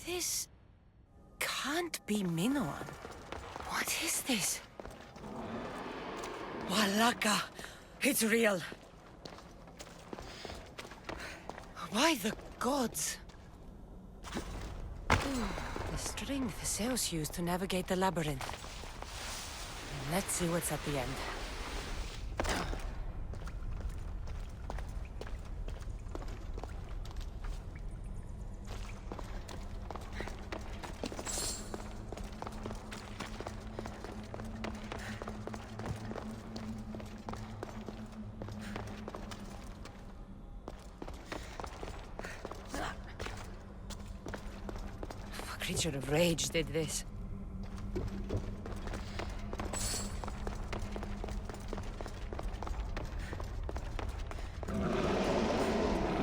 This can't be Minotaur. What is this? Walaka! It's real! Why the gods? The strength Zeus used to navigate the labyrinth. Let's see what's at the end. Creature of rage did this.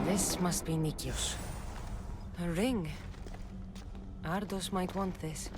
This must be Nikios. A ring. Ardos might want this.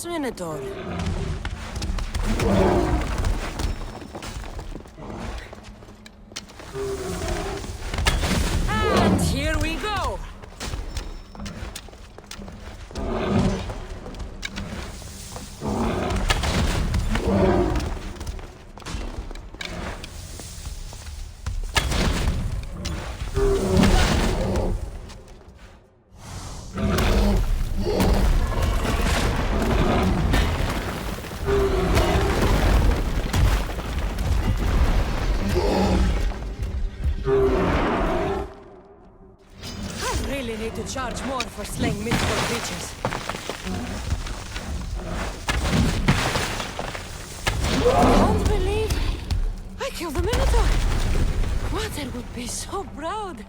Minotaur. And here we go. Charge more for slaying mythical creatures. Can't believe I killed the Minotaur. Mother would be so proud.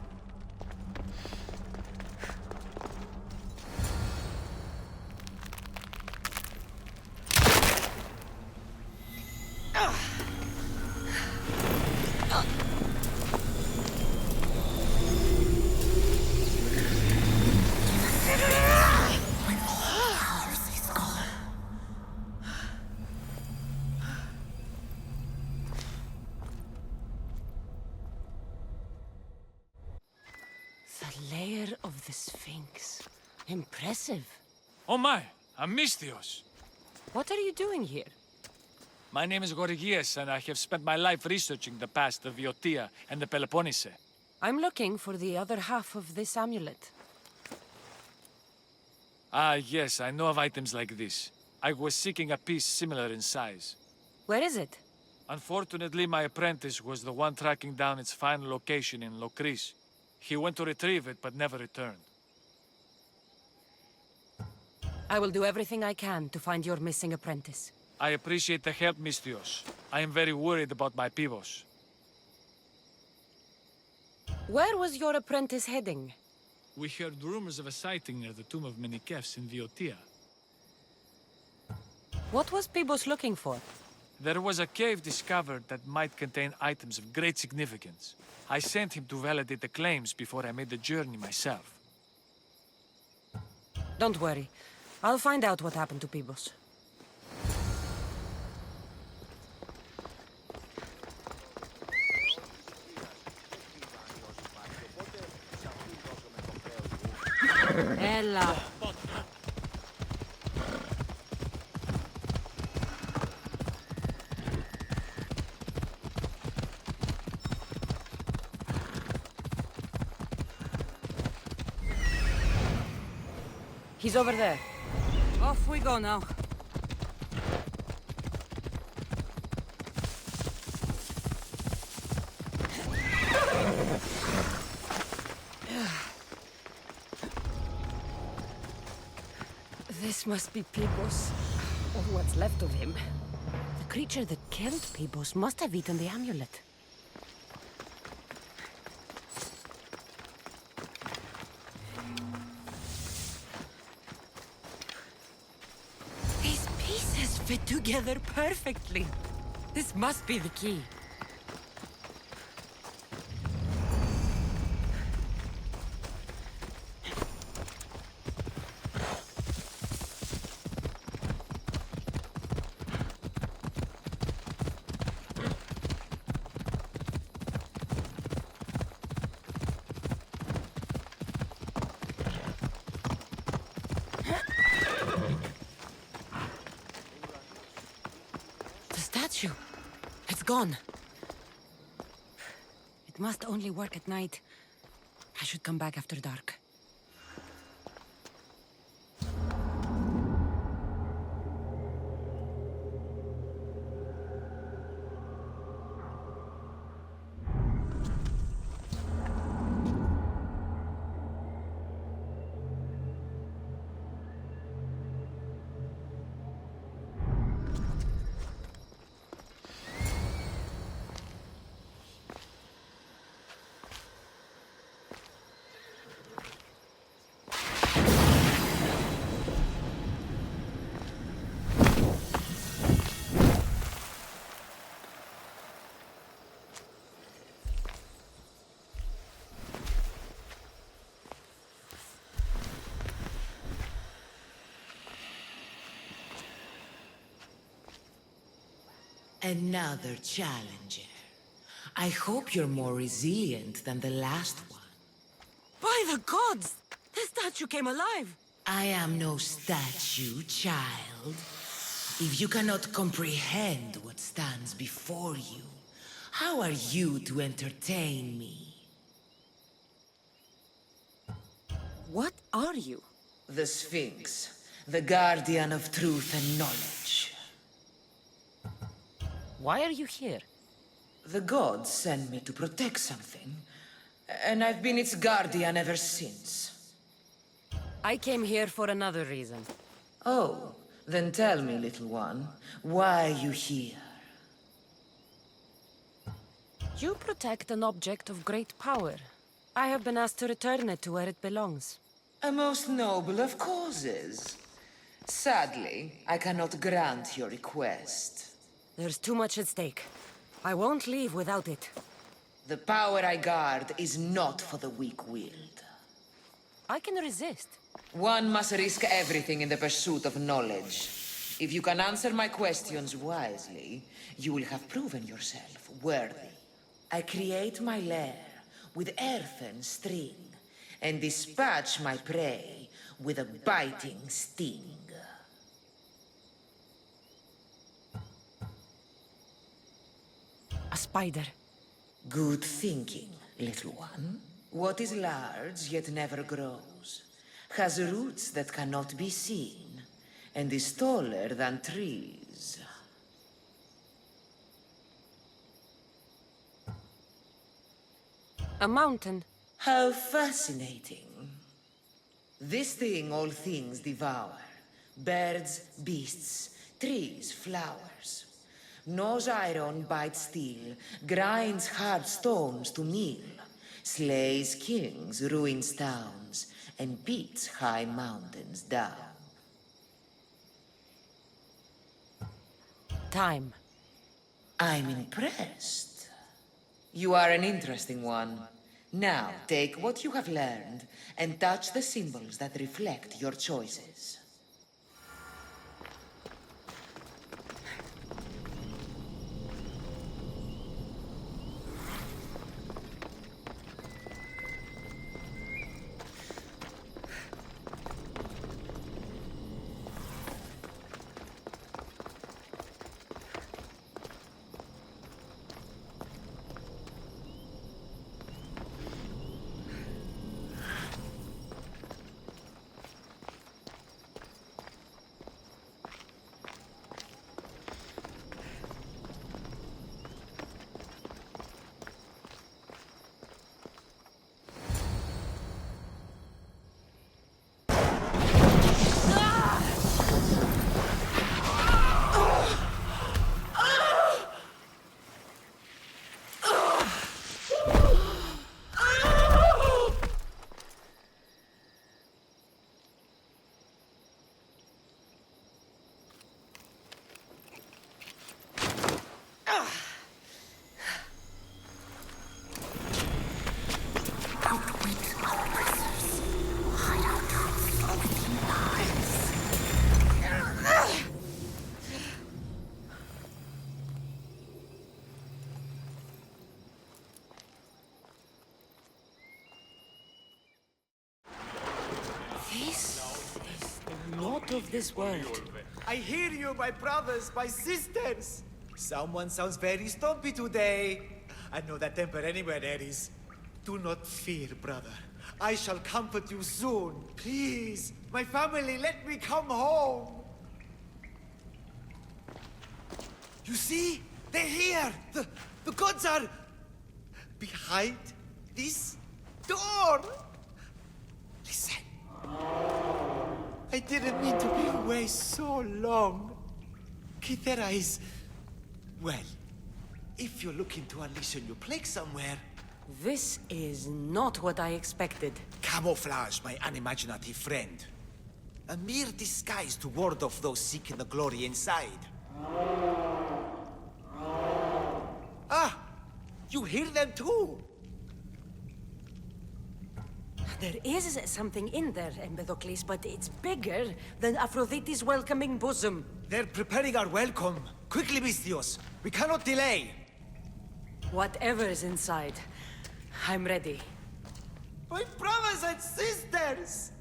Lair of the Sphinx. Impressive. Oh my, Amistios. What are you doing here? My name is Gorgias, and I have spent my life researching the past of Viotia and the Peloponnese. I'm looking for the other half of this amulet. Ah, yes, I know of items like this. I was seeking a piece similar in size. Where is it? Unfortunately, my apprentice was the one tracking down its final location in Locris. He went to retrieve it, but never returned. I will do everything I can to find your missing apprentice. I appreciate the help, Mistios. I am very worried about my pivos. Where was your apprentice heading? We heard rumors of a sighting near the tomb of Menikefs in Viotia. What was Pibos looking for? There was a cave discovered that might contain items of great significance. I sent him to validate the claims before I made the journey myself. Don't worry. I'll find out what happened to Peebos. Ella. He's over there. Off we go now. This must be Peebos, or what's left of him. The creature that killed Peebos must have eaten the amulet. These pieces fit together perfectly. This must be the key. It's gone. It must only work at night. I should come back after dark. Another challenger. I hope you're more resilient than the last one. By the gods! The statue came alive! I am no statue, child. If you cannot comprehend what stands before you, how are you to entertain me? What are you? The Sphinx, the guardian of truth and knowledge. Why are you here? The gods sent me to protect something, and I've been its guardian ever since. I came here for another reason. Oh, then tell me, little one, why are you here? You protect an object of great power. I have been asked to return it to where it belongs. A most noble of causes. Sadly, I cannot grant your request. There's too much at stake. I won't leave without it. The power I guard is not for the weak-willed. I can resist. One must risk everything in the pursuit of knowledge. If you can answer my questions wisely, you will have proven yourself worthy. I create my lair with earthen string, and dispatch my prey with a biting sting. A spider. Good thinking, little one. What is large yet never grows, has roots that cannot be seen, and is taller than trees. A mountain. How fascinating. This thing all things devour. Birds, beasts, trees, flowers. Gnaws iron, bites steel, grinds hard stones to meal, slays kings, ruins towns, and beats high mountains down. Time. I'm impressed. You are an interesting one. Now, take what you have learned and touch the symbols that reflect your choices. Of this world. I hear you, my brothers, my sisters. Someone sounds very stumpy today. I know that temper anywhere there is. Do not fear, brother. I shall comfort you soon. Please, my family, let me come home. You see? They're here. The gods are behind this door. Listen. I didn't mean to be away so long. Kythera is... well, if you're looking to unleash a new plague somewhere... This is not what I expected. Camouflage, my unimaginative friend. A mere disguise to ward off those seeking the glory inside. Ah! You hear them too! There is something in there, Empedocles, but it's bigger than Aphrodite's welcoming bosom. They're preparing our welcome. Quickly, Mystios. We cannot delay. Whatever is inside, I'm ready. My brothers and sisters!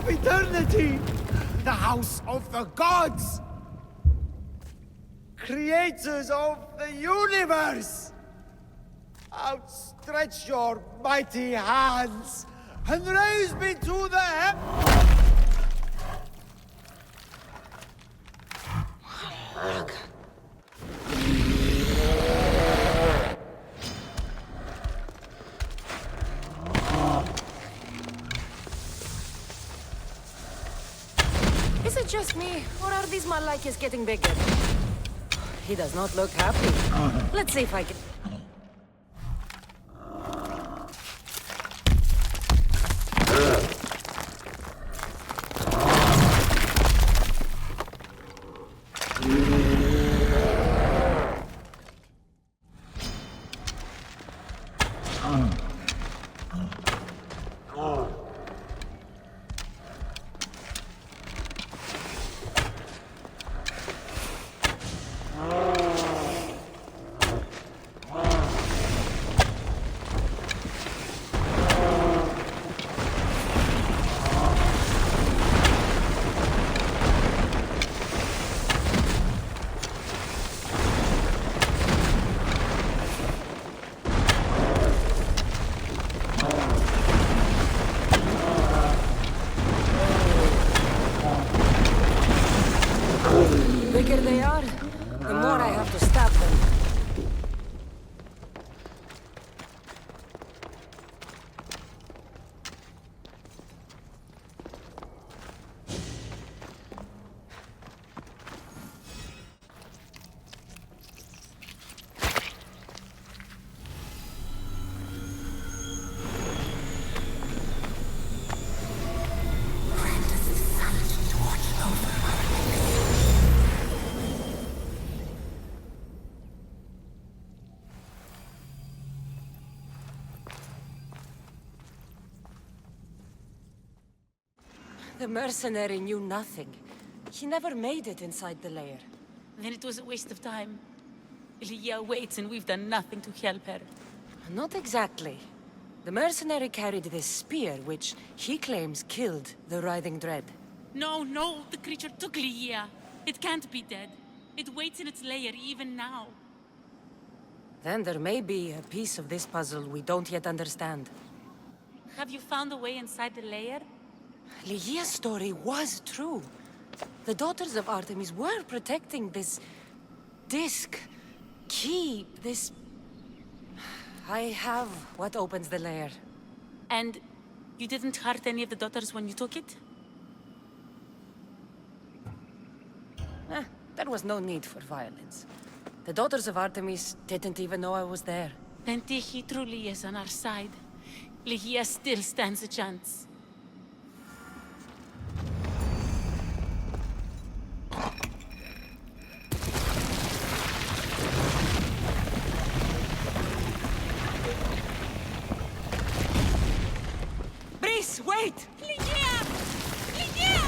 Eternity! The house of the gods! Creators of the universe! Outstretch your mighty hands and raise me to the Is it just me, or are these Malaikis getting bigger? He does not look happy. Let's see if I can... The bigger they are, the more I have to stab them. The mercenary knew nothing. He never made it inside the lair. Then it was a waste of time. Lygia waits and we've done nothing to help her. Not exactly. The mercenary carried this spear, which he claims killed the writhing dread. No, the creature took Lygia. It can't be dead. It waits in its lair even now. Then there may be a piece of this puzzle we don't yet understand. Have you found a way inside the lair? Lygia's story was true. The daughters of Artemis were protecting this disc, key, this... I have what opens the lair. And you didn't hurt any of the daughters when you took it? There was no need for violence. The daughters of Artemis didn't even know I was there. Then Tyche truly is on our side. Lygia still stands a chance. Breeze, wait! Lygia! Lygia!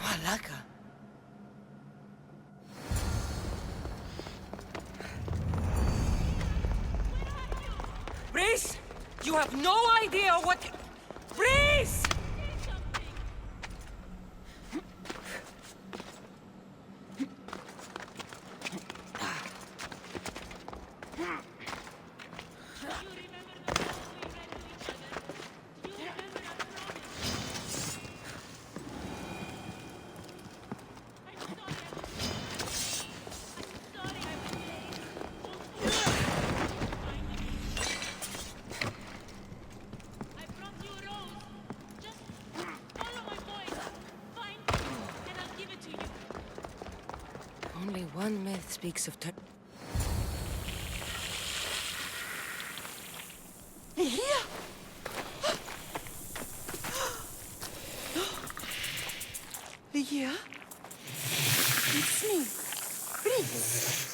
Malaka. Breeze! You have no idea what... Breeze! Only one myth speaks of Here! Lygia? It's me, Breeze.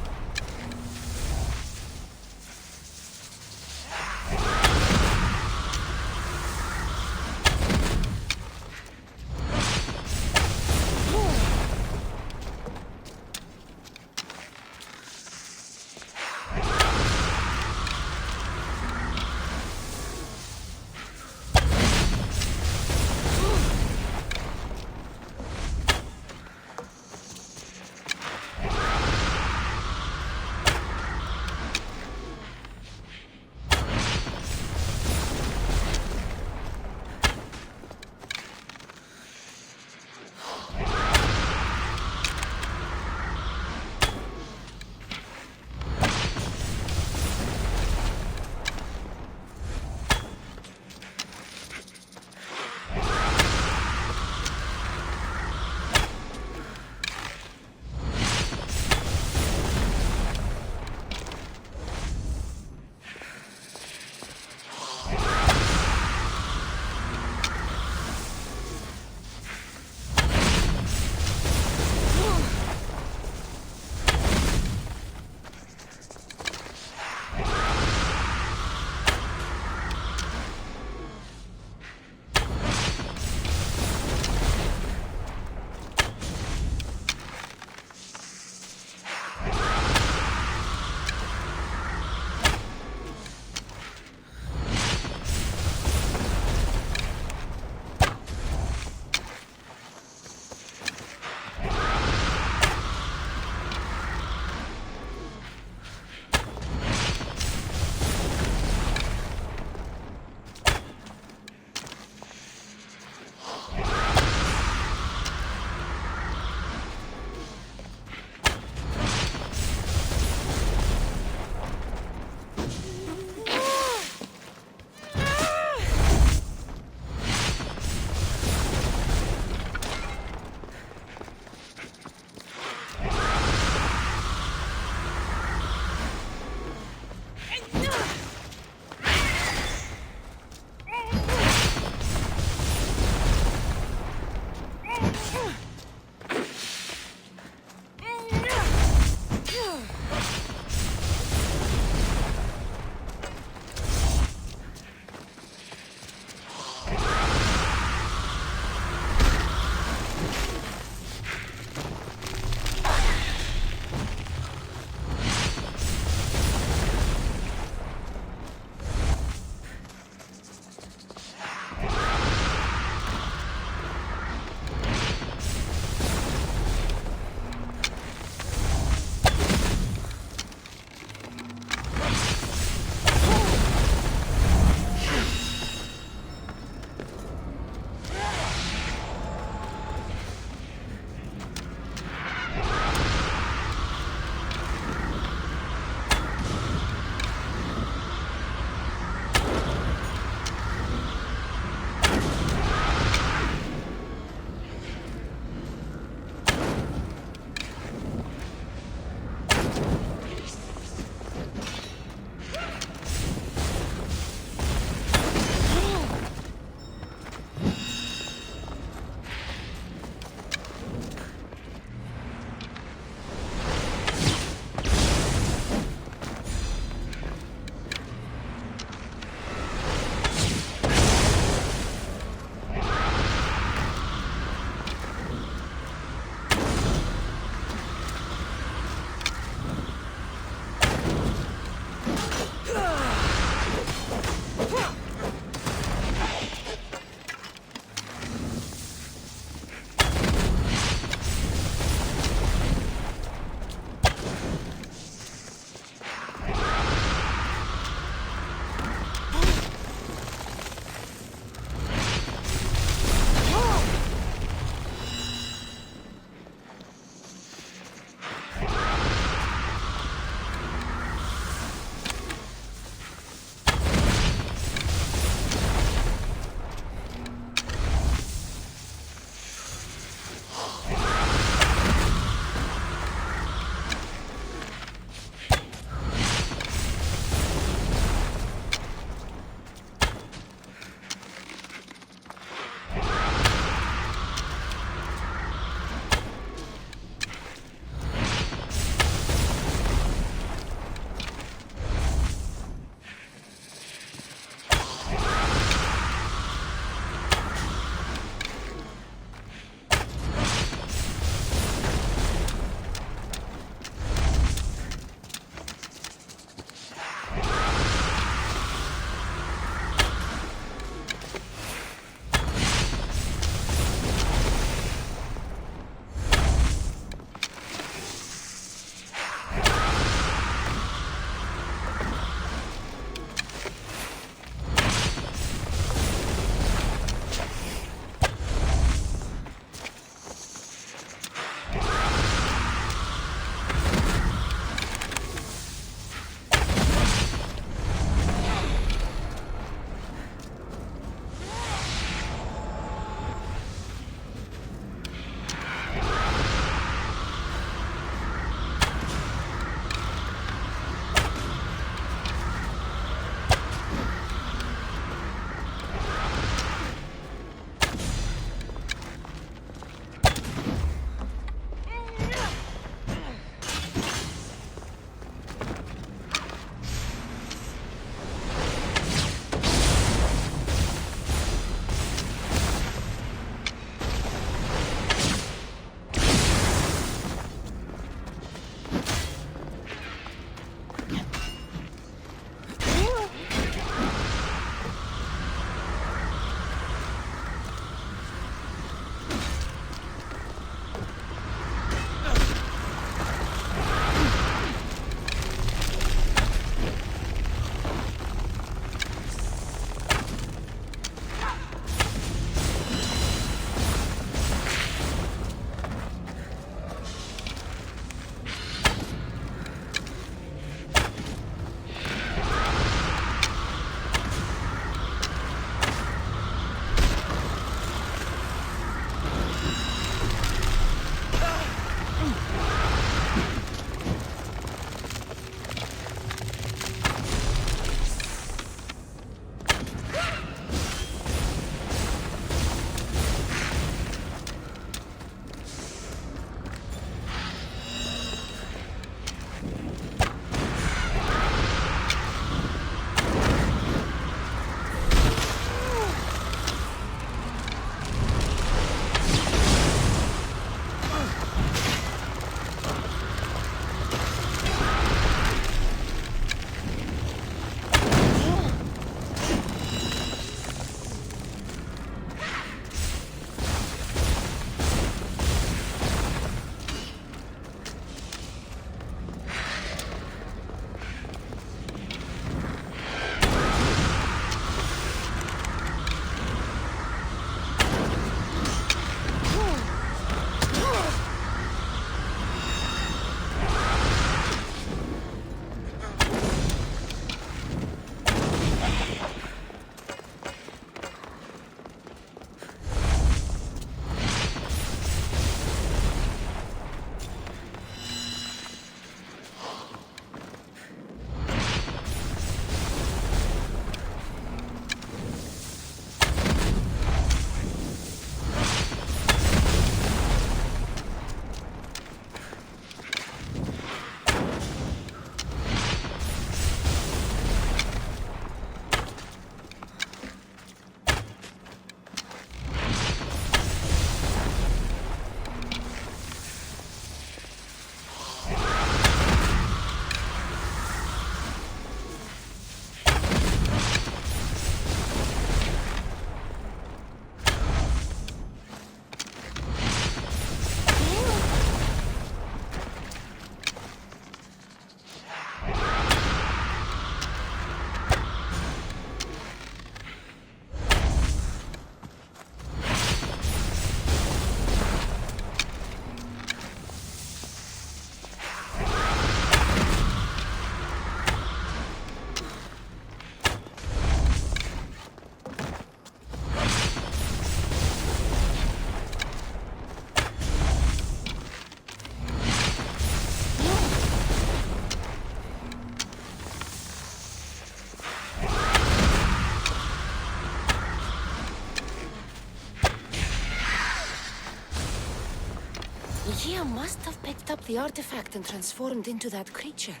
Kia must have picked up the artifact and transformed into that creature.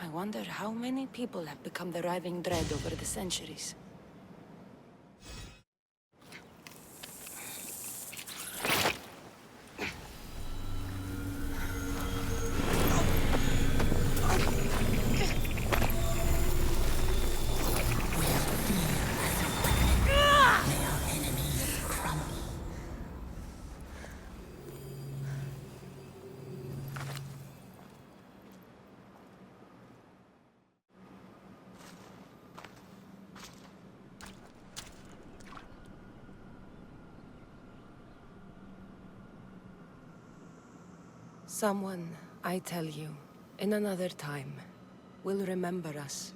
I wonder how many people have become the writhing dread over the centuries. Someone, I tell you, in another time, will remember us.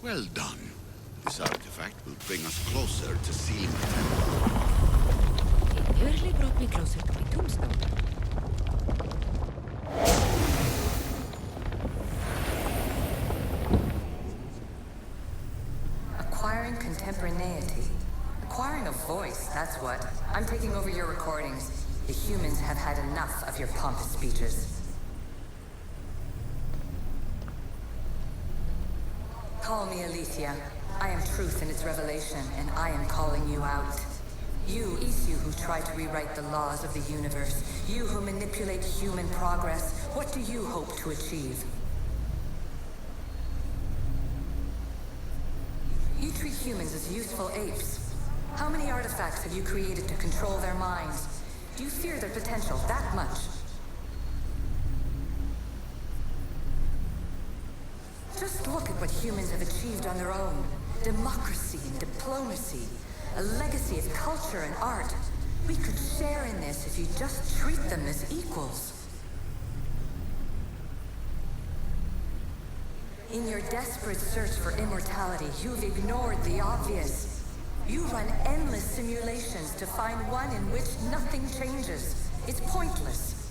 Well done. This artifact will bring us closer to sealing the temple. It nearly brought me closer to my tombstone. Acquiring contemporaneity. Acquiring a voice, that's what. I'm taking over your recordings. The humans have had enough of your pompous speeches. Call me Aletheia. I am truth in its revelation, and I am calling you out. You, Isu, who try to rewrite the laws of the universe. You who manipulate human progress. What do you hope to achieve? You treat humans as useful apes. How many artifacts have you created to control their minds? Do you fear their potential that much? Just look at what humans have achieved on their own. Democracy and diplomacy. A legacy of culture and art. We could share in this if you just treat them as equals. In your desperate search for immortality, you've ignored the obvious. You run endless simulations to find one in which nothing changes. It's pointless.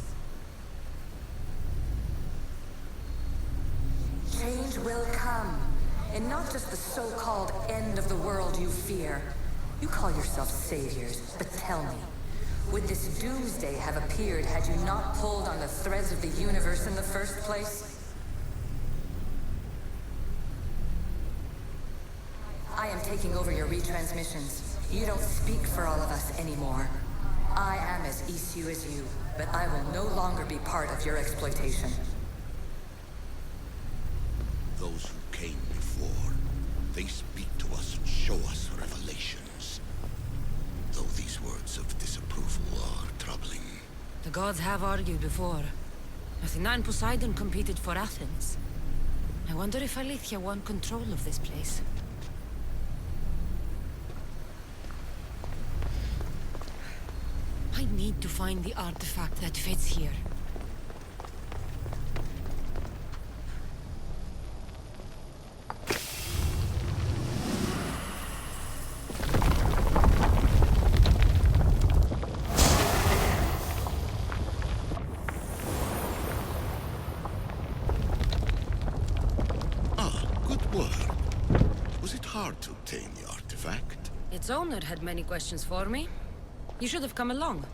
Change will come, and not just the so-called end of the world you fear. You call yourself saviors, but tell me, would this doomsday have appeared had you not pulled on the threads of the universe in the first place? I am taking over your retransmissions. You don't speak for all of us anymore. I am as Isu as you, but I will no longer be part of your exploitation. Those who came before, they speak to us and show us revelations. Though these words of disapproval are troubling. The gods have argued before. Athena and Poseidon competed for Athens. I wonder if Aletheia won control of this place. I need to find the artifact that fits here. To obtain the artifact. Its owner had many questions for me. You should have come along.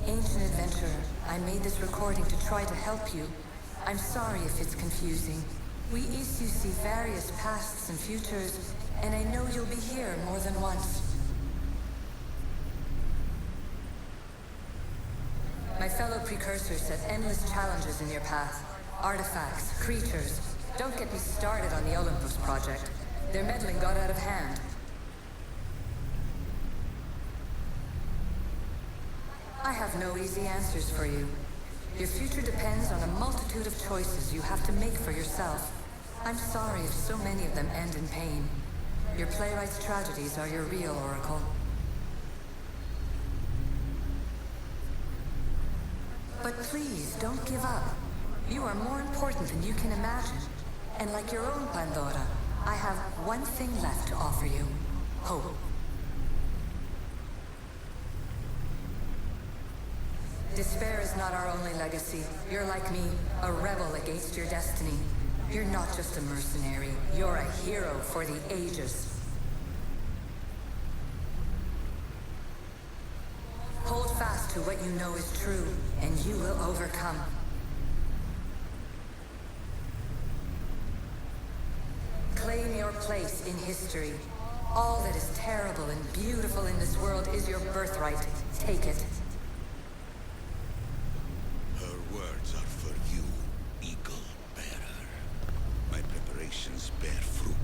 Ancient adventurer, I made this recording to try to help you. I'm sorry if it's confusing. We Isu see various pasts and futures, and I know you'll be here more than once. My fellow precursors set endless challenges in your path. Artifacts, creatures. Don't get me started on the Olympus project. Their meddling got out of hand. I have no easy answers for you. Your future depends on a multitude of choices you have to make for yourself. I'm sorry if so many of them end in pain. Your playwright's tragedies are your real oracle. But please, don't give up. You are more important than you can imagine. And like your own Pandora, I have one thing left to offer you. Hope. Despair is not our only legacy. You're like me, a rebel against your destiny. You're not just a mercenary, you're a hero for the ages. Hold fast to what you know is true, and you will overcome. Claim your place in history. All that is terrible and beautiful in this world is your birthright. Take it. Her words are for you, Eagle Bearer. My preparations bear fruit.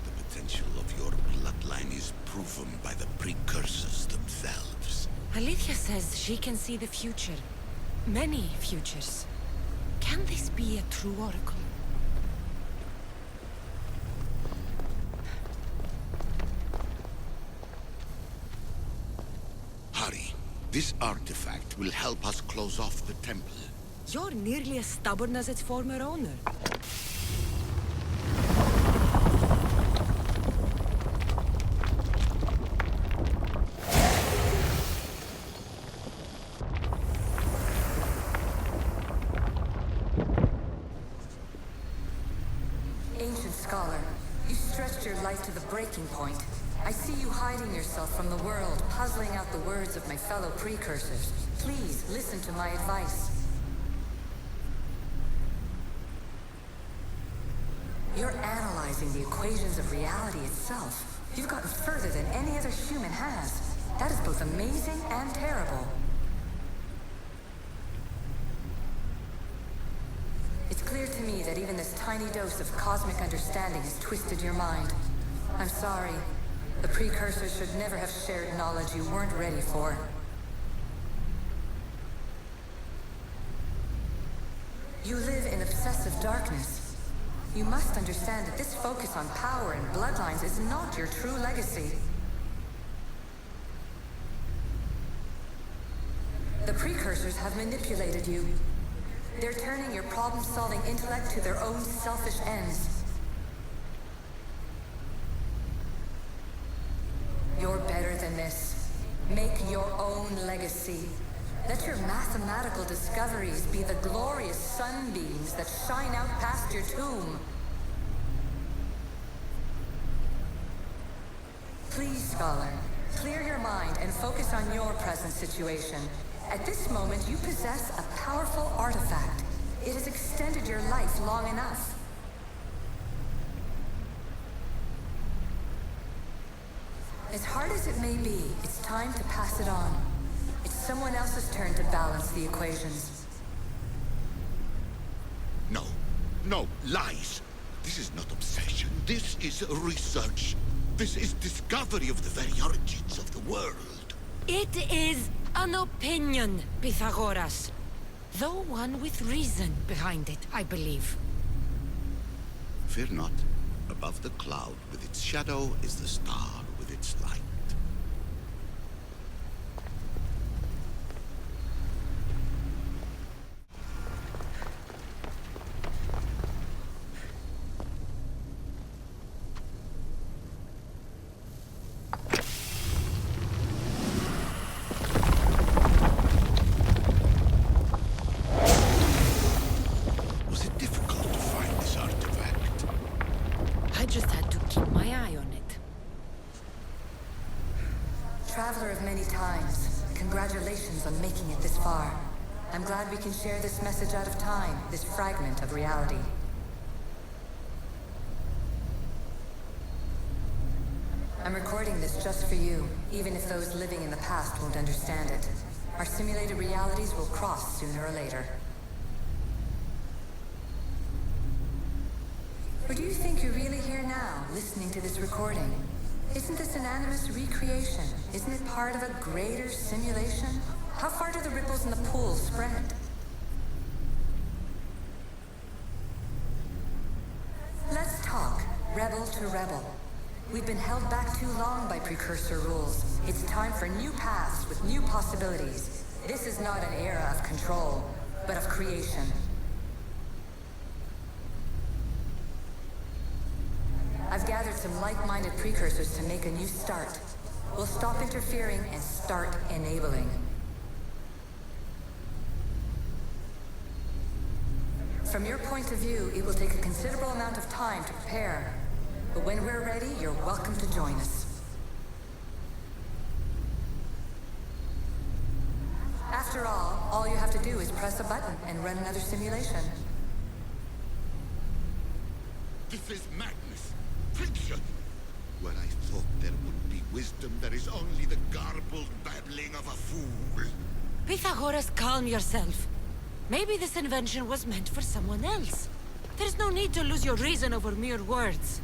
The potential of your bloodline is proven by the precursors themselves. Alethea says she can see the future. Many futures. Can this be a true oracle? Hurry. This artifact will help us close off the temple. You're nearly as stubborn as its former owner. Ancient scholar, you stretched your life to the breaking point. I see you hiding yourself from the world, puzzling out the words of my fellow precursors. Please, listen to my advice. You're analyzing the equations of reality itself. You've gotten further than any other human has. That is both amazing and terrible. It's clear to me that even this tiny dose of cosmic understanding has twisted your mind. I'm sorry. The precursors should never have shared knowledge you weren't ready for. You live in obsessive darkness. You must understand that this focus on power and bloodlines is not your true legacy. The precursors have manipulated you. They're turning your problem-solving intellect to their own selfish ends. You're better than this. Make your own legacy. Let your mathematical discoveries be the glorious sunbeams that shine out past your tomb. Please, scholar, clear your mind and focus on your present situation. At this moment, you possess a powerful artifact. It has extended your life long enough. As hard as it may be, it's time to pass it on. It's someone else's turn to balance the equations. No. No, lies. This is not obsession. This is research. This is discovery of the very origins of the world. It is an opinion, Pythagoras. Though one with reason behind it, I believe. Fear not. Above the cloud with its shadow is the star with its light. Was it difficult to find this artifact? I just had to keep my eye on it. Traveler of many times, congratulations on making it this far. I'm glad we can share this message out of time, this fragment of reality. I'm recording this just for you, even if those living in the past won't understand it. Our simulated realities will cross sooner or later. Or do you think you're really here now, listening to this recording? Isn't this an animus recreation? Isn't it part of a greater simulation? How far do the ripples in the pool spread? Let's talk, rebel to rebel. We've been held back too long by precursor rules. It's time for new paths with new possibilities. This is not an era of control, but of creation. some like-minded precursors to make a new start. We'll stop interfering and start enabling. From your point of view, it will take a considerable amount of time to prepare. But when we're ready, you're welcome to join us. After all you have to do is press a button and run another simulation. This is madness. Fiction. Where I thought there would be wisdom, there is only the garbled babbling of a fool. Pythagoras, calm yourself. Maybe this invention was meant for someone else. There's no need to lose your reason over mere words.